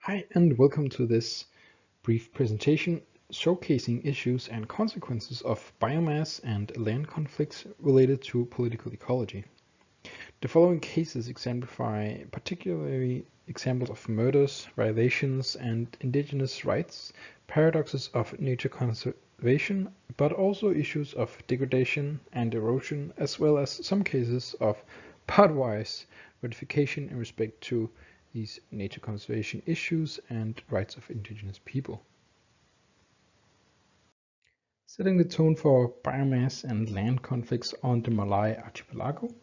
Hi, and welcome to this brief presentation showcasing issues and consequences of biomass and land conflicts related to political ecology. The following cases exemplify particularly examples of murders, violations, and indigenous rights, paradoxes of nature conservation, but also issues of degradation and erosion, as well as some cases of part-wise ratification in respect to these nature conservation issues and rights of indigenous people. Setting the tone for biomass and land conflicts on the Malay Archipelago,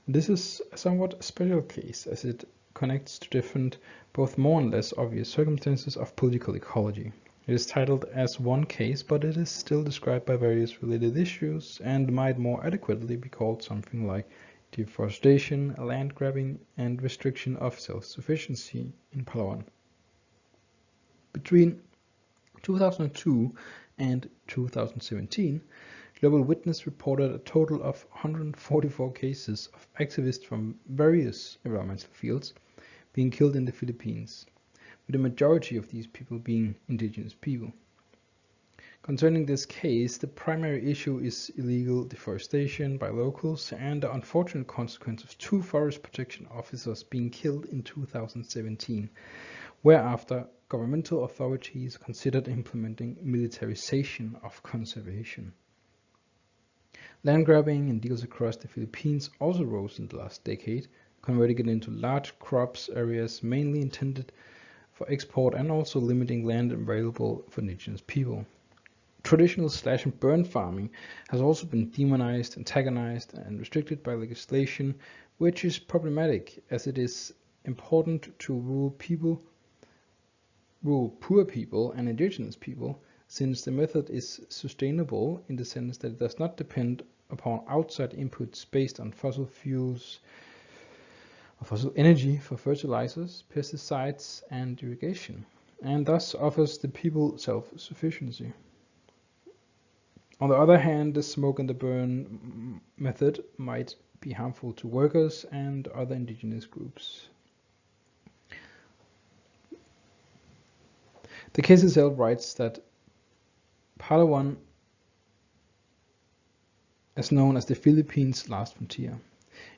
this is a somewhat special case as it connects to different, both more and less obvious circumstances of political ecology. It is titled as one case, but it is still described by various related issues and might more adequately be called something like deforestation, land grabbing, and restriction of self-sufficiency in Palawan. Between 2002 and 2017, Global Witness reported a total of 144 cases of activists from various environmental fields being killed in the Philippines, with the majority of these people being indigenous people. Concerning this case, the primary issue is illegal deforestation by locals and the unfortunate consequence of 2 forest protection officers being killed in 2017, whereafter governmental authorities considered implementing militarization of conservation. Land grabbing and deals across the Philippines also rose in the last decade, converting it into large crops areas mainly intended for export and also limiting land available for indigenous people. Traditional slash and burn farming has also been demonized, antagonized, and restricted by legislation, which is problematic as it is important to rural poor people and indigenous people, since the method is sustainable in the sense that it does not depend upon outside inputs based on fossil fuels or fossil energy for fertilizers, pesticides, and irrigation, and thus offers the people self-sufficiency. On the other hand, the smoke and the burn method might be harmful to workers and other indigenous groups. The case itself writes that Palawan is known as the Philippines' last frontier.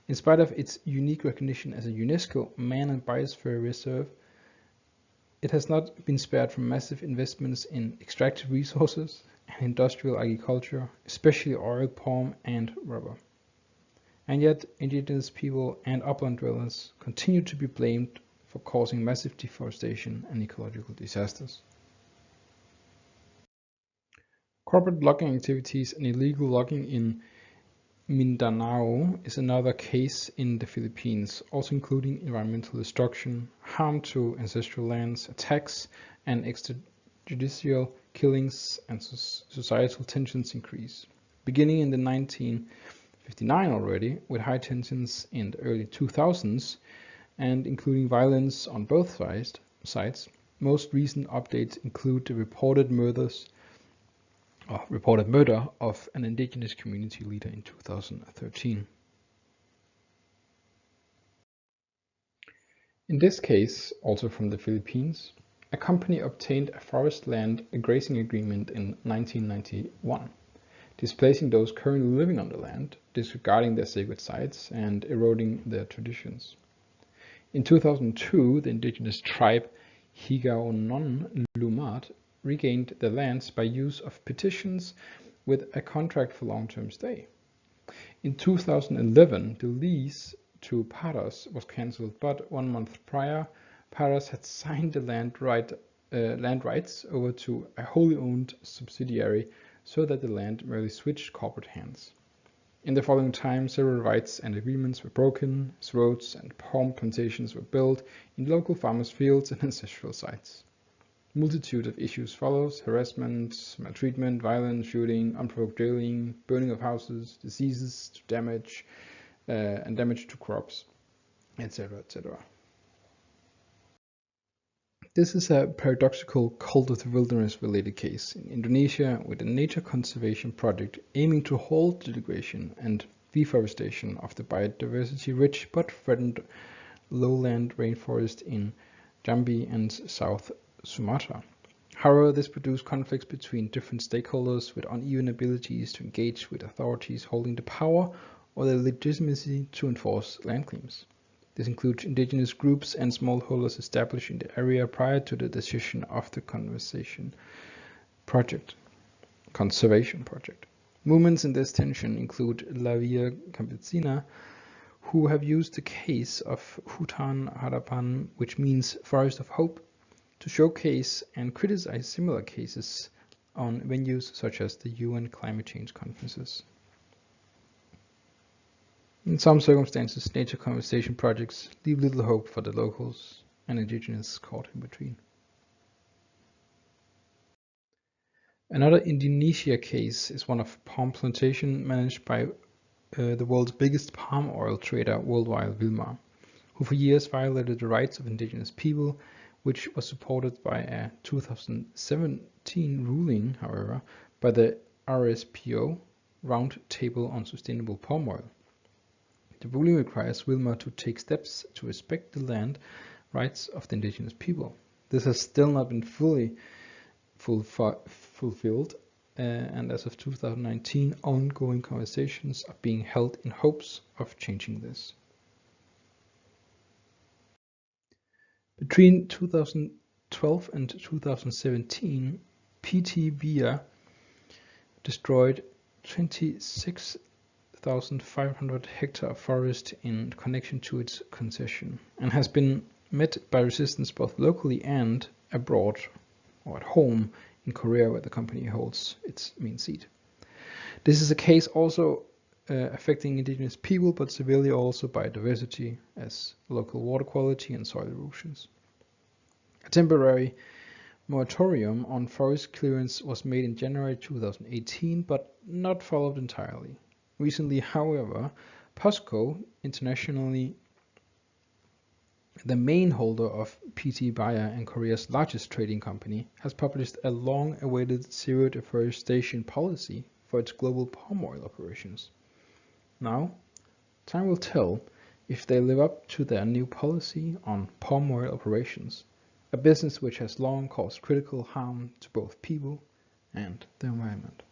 In spite of its unique recognition as a UNESCO Man and Biosphere Reserve, it has not been spared from massive investments in extractive resources and industrial agriculture, especially oil, palm, and rubber. And yet, indigenous people and upland dwellers continue to be blamed for causing massive deforestation and ecological disasters. Corporate logging activities and illegal logging in Mindanao is another case in the Philippines, also including environmental destruction, harm to ancestral lands, attacks, and extrajudicial killings, and societal tensions increase. Beginning in the 1959 already, with high tensions in the early 2000s, and including violence on both sides, most recent updates include the reported murder of an indigenous community leader in 2013. In this case, also from the Philippines, a company obtained a forest land grazing agreement in 1991, displacing those currently living on the land, disregarding their sacred sites, and eroding their traditions. In 2002, the indigenous tribe Higaonon Lumat regained the lands by use of petitions with a contract for long-term stay. In 2011, the lease to Paras was cancelled, but 1 month prior, Paras had signed the land rights over to a wholly owned subsidiary so that the land merely switched corporate hands. In the following time, several rights and agreements were broken, as roads and palm plantations were built in local farmers' fields and ancestral sites. A multitude of issues follows: harassment, maltreatment, violence, shooting, unprovoked jailing, burning of houses, diseases, damage, and damage to crops, etc., etc. This is a paradoxical cult of the wilderness related case in Indonesia, with a nature conservation project aiming to halt the degradation and deforestation of the biodiversity rich but threatened lowland rainforest in Jambi and South Sumatra. However, this produced conflicts between different stakeholders with uneven abilities to engage with authorities holding the power or the legitimacy to enforce land claims. This includes indigenous groups and smallholders established in the area prior to the decision of the conservation project. Movements in this tension include La Via Campesina, who have used the case of Hutan Harapan, which means Forest of Hope, to showcase and criticize similar cases on venues such as the UN climate change conferences. In some circumstances, nature conservation projects leave little hope for the locals and indigenous caught in between. Another Indonesia case is one of palm plantation managed by the world's biggest palm oil trader worldwide, Wilmar, who for years violated the rights of indigenous people, which was supported by a 2017 ruling, however, by the RSPO, Round Table on Sustainable Palm Oil. The ruling requires Wilmar to take steps to respect the land rights of the indigenous people. This has still not been fully fulfilled, and as of 2019, ongoing conversations are being held in hopes of changing this. Between 2012 and 2017, PT Via destroyed 26,500 hectare of forest in connection to its concession, and has been met by resistance both locally and abroad, or at home in Korea, where the company holds its main seat. This is a case also affecting indigenous people, but severely also biodiversity, as local water quality and soil erosions. A temporary moratorium on forest clearance was made in January 2018, but not followed entirely. Recently, however, POSCO, internationally the main holder of PT Via and Korea's largest trading company, has published a long-awaited zero deforestation policy for its global palm oil operations. Now, time will tell if they live up to their new policy on palm oil operations, a business which has long caused critical harm to both people and the environment.